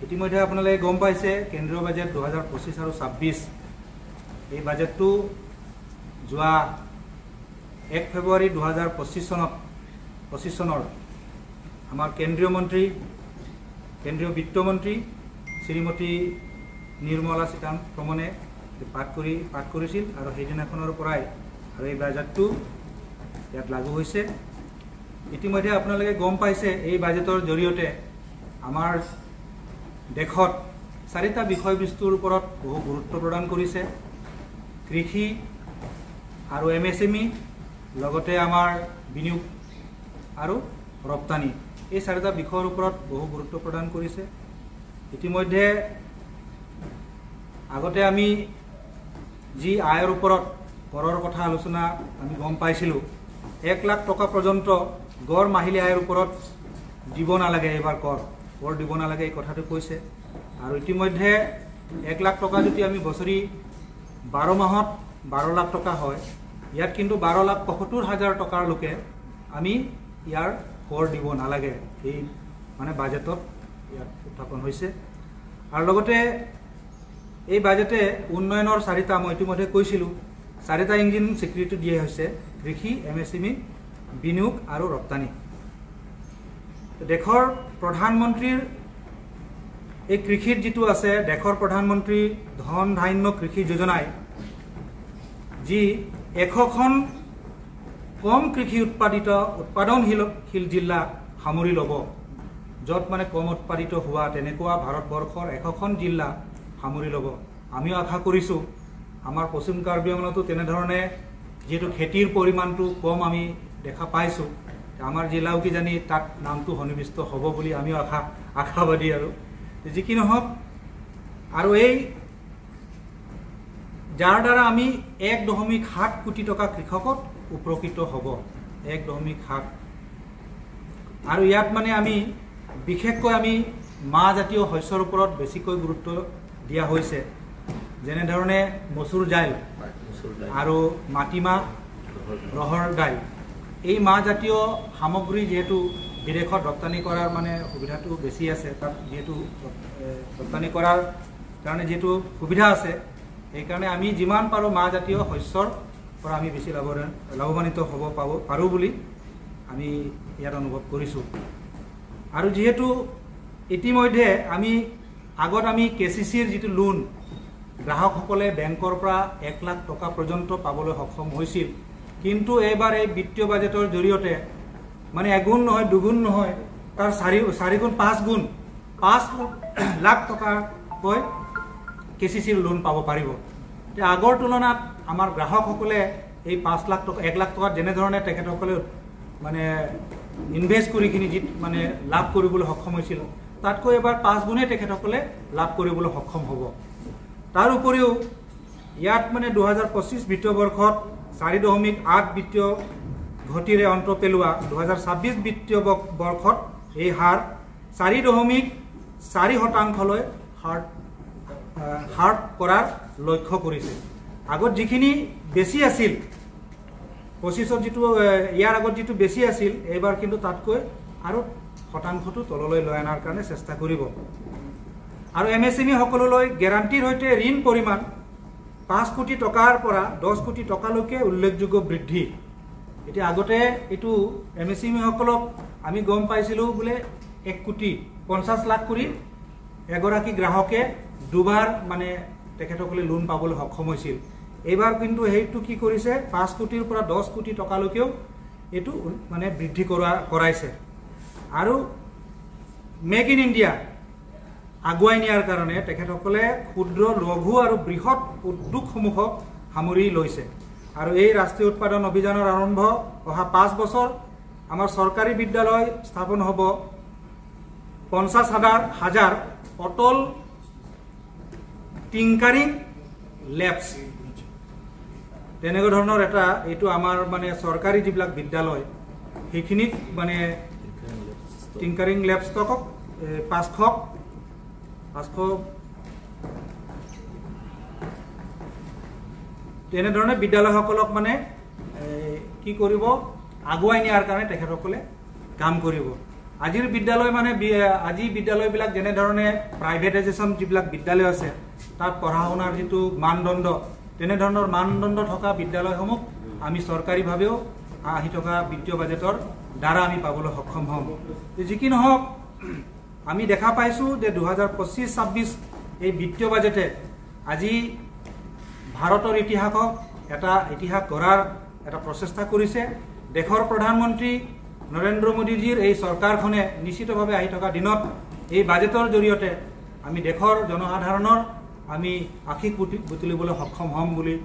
ইতিমধ্যে আপোনালোকে গম পাইছে কেন্দ্ৰীয় বাজেট 2025 আৰু 26 এই বাজেটটো যোৱা 1 ফেব্ৰুৱাৰী 2025 চনৰ আমাৰ কেন্দ্ৰীয় মন্ত্ৰী কেন্দ্ৰীয় বিত্তমন্ত্ৰী শ্ৰীমতী নিৰ্মলা সীতাৰমণে পাঠ কৰিছিল আৰু সেইদিনাখনৰ পৰাই আৰু এই বাজেটটো ইয়াত লাগু হৈছে। ইতিমধ্যে আপোনালোকে গম পাইছে এই বাজেটৰ জৰিয়তে আমাৰ দেশত 4টা বিষয়বস্তুৰ ওপৰত বহু গুৰুত্ব প্ৰদান কৰিছে। কৃষি আৰু MSME লগতে আমাৰ বিনিয়োগ আৰু ৰপ্তানি এই 4টা বিষয়ৰ ওপৰত বহু গুৰুত্ব প্ৰদান কৰিছে। ইতিমধ্যে আগতে আমি যি আয়ৰ ওপৰত কৰৰ কথা আলোচনা আমি গম পাইছিলোঁ 1 লাখ টকা পৰ্যন্ত গড় মাহিলী আয়ৰ ওপৰত দিব নালাগে, এবাৰ কৰ দিব নালাগে এই কথাটো কৈছে। আৰু ইতিমধ্যে 1 লাখ টকা যদি আমি বছৰি 12 মাহত 12 লাখ টকা হয়, ইয়াত কিন্তু 12,75,000 টকাৰ লোকে আমি ইয়াৰ কৰ দিব নালাগে, এই মানে বাজেটত ইয়াত উত্থাপন হৈছে। আৰু লগতে এই বাজেটে উন্নয়নৰ 4টা মই ইতিমধ্যে কৈছিলোঁ 4টা ইঞ্জিন স্বীকৃতি দিয়া হৈছে: কৃষি, MSME, বিনিয়োগ আৰু ৰপ্তানি। দেশৰ প্ৰধানমন্ত্ৰীৰ এই কৃষিত যিটো আছে দেশৰ প্ৰধানমন্ত্ৰী ধন ধান্য কৃষি যোজনাই যি 100খন কম কৃষি উৎপাদনশীল জিলা সামৰি ল'ব, য'ত মানে কম উৎপাদিত হোৱা তেনেকুৱা ভাৰতবৰ্ষৰ 100খন জিলা সামৰি ল'ব। আমিও আশা কৰিছোঁ আমাৰ পশ্চিম কাৰ্বি আংলতো তেনেধৰণে যিহেতু খেতিৰ পৰিমাণটো কম আমি দেখা পাইছোঁ, আমাৰ জিলাও কিজানি তাত নামটো সন্নিৱিষ্ট হ'ব বুলি আমিও আশাবাদী। আৰু যি কি নহওক, আৰু এই যাৰ দ্বাৰা আমি 1.7 কোটি টকা কৃষকত উপকৃত হ'ব, 1.7। আৰু ইয়াত মানে আমি বিশেষকৈ আমি মাহ জাতীয় শস্যৰ ওপৰত বেছিকৈ গুৰুত্ব দিয়া হৈছে, যেনেধৰণে মচুৰ দাইল আৰু মাটিমাহ, ৰহৰ দাইল। এই মাহ জাতীয় সামগ্ৰী যিহেতু বিদেশত ৰপ্তানি কৰাৰ মানে সুবিধাটো বেছি আছে, তাত যিহেতু ৰপ্তানি কৰাৰ কাৰণে যিহেতু সুবিধা আছে, সেইকাৰণে আমি যিমান পাৰোঁ মাহ জাতীয় শস্যৰ পৰা আমি বেছি লাভৱান্বিত হ'ব পাৰোঁ বুলি আমি ইয়াত অনুভৱ কৰিছোঁ। আৰু যিহেতু ইতিমধ্যে আগত আমি KCCৰ যিটো লোন গ্ৰাহকসকলে বেংকৰ পৰা 1 লাখ টকা পৰ্যন্ত পাবলৈ সক্ষম হৈছিল, কিন্তু এইবাৰ এই বিত্তীয় বাজেটৰ জৰিয়তে মানে 1 গুণ নহয় 2 গুণ নহয়, তাৰ 4 গুণ 5 গুণ 5 লাখ টকাকৈ KCCৰ লোন পাব পাৰিব। আগৰ তুলনাত আমাৰ গ্ৰাহকসকলে এই 5 লাখ টকা 1 লাখ টকাত যেনেধৰণে তেখেতসকলে মানে ইনভেষ্ট কৰি কিনি মানে লাভ কৰিবলৈ সক্ষম হৈছিল, তাতকৈ এবাৰ 5 গুণে তেখেতসকলে লাভ কৰিবলৈ সক্ষম হ'ব। তাৰ উপৰিও ইয়াত মানে 2025 বিত্তীয় বৰ্ষত 4.8 বিত্তীয় ঘটিৰে অন্ত পেলোৱা 2026 বিত্তীয় বৰ্ষত এই হাৰ 4.4% হ্ৰাস কৰাৰ লক্ষ্য কৰিছে। আগত যিখিনি বেছি আছিল 25ত যিটো ইয়াৰ আগত যিটো বেছি আছিল, এইবাৰ কিন্তু তাতকৈ আৰু শতাংশটো তললৈ লৈ অনাৰ কাৰণে চেষ্টা কৰিব। আৰু MSME সকললৈ গেৰাণ্টিৰ সৈতে ঋণ পৰিমাণ 5 কোটি টকাৰ পৰা 10 কোটি টকালৈকে উল্লেখযোগ্য বৃদ্ধি। এতিয়া আগতে এইটো MSME সকলক আমি গম পাইছিলোঁ বোলে 1 কোটি 50 লাখ কৰি এগৰাকী গ্ৰাহকে দুবাৰ মানে তেখেতসকলে লোন পাবলৈ সক্ষম হৈছিল। এইবাৰ কিন্তু সেইটো কি কৰিছে 5 কোটিৰ পৰা 10 কোটি টকালৈকেও এইটো মানে বৃদ্ধি কৰাইছে। আৰু মেক ইন ইণ্ডিয়া আগুৱাই নিয়াৰ কাৰণে তেখেতসকলে ক্ষুদ্ৰ লঘু আৰু বৃহৎ উদ্যোগসমূহক সামৰি লৈছে। আৰু এই ৰাষ্ট্ৰীয় উৎপাদন অভিযানৰ আৰম্ভ অহা 5 বছৰ আমাৰ চৰকাৰী বিদ্যালয় স্থাপন হ'ব 50,000 অটল টিংকাৰিং লেবছ। তেনেকুৱা ধৰণৰ এটা এইটো আমাৰ মানে চৰকাৰী যিবিলাক বিদ্যালয় সেইখিনিত মানে টিংকাৰিং লেবছ টকক 500 তেনেধৰণে বিদ্যালয়সকলক মানে কি কৰিব আগুৱাই নিয়াৰ কাৰণে তেখেতসকলে কাম কৰিব। আজিৰ বিদ্যালয় মানে আজি বিদ্যালয়বিলাক যেনে ধৰণে প্ৰাইভেটাইজেশ্যন যিবিলাক বিদ্যালয় আছে তাত পঢ়া শুনাৰ যিটো মানদণ্ড তেনে ধৰণৰ মানদণ্ড থকা বিদ্যালয়সমূহ আমি চৰকাৰীভাৱেও আহি থকা বিত্তীয় বাজেটৰ দ্বাৰা আমি পাবলৈ সক্ষম হ'ম যি কি নহওক আমি দেখা পাইছোঁ যে 2025-26 এই বিত্তীয় বাজেটে আজি ভাৰতৰ ইতিহাসক এটা ইতিহাস গঢ়াৰ এটা প্ৰচেষ্টা কৰিছে দেশৰ প্ৰধানমন্ত্ৰী নৰেন্দ্ৰ মোদীজীৰ এই চৰকাৰখনে নিশ্চিতভাৱে আহি থকা দিনত এই বাজেটৰ জৰিয়তে আমি দেশৰ জনসাধাৰণৰ আমি আশীষ বুটলিবলৈ সক্ষম হ'ম বুলি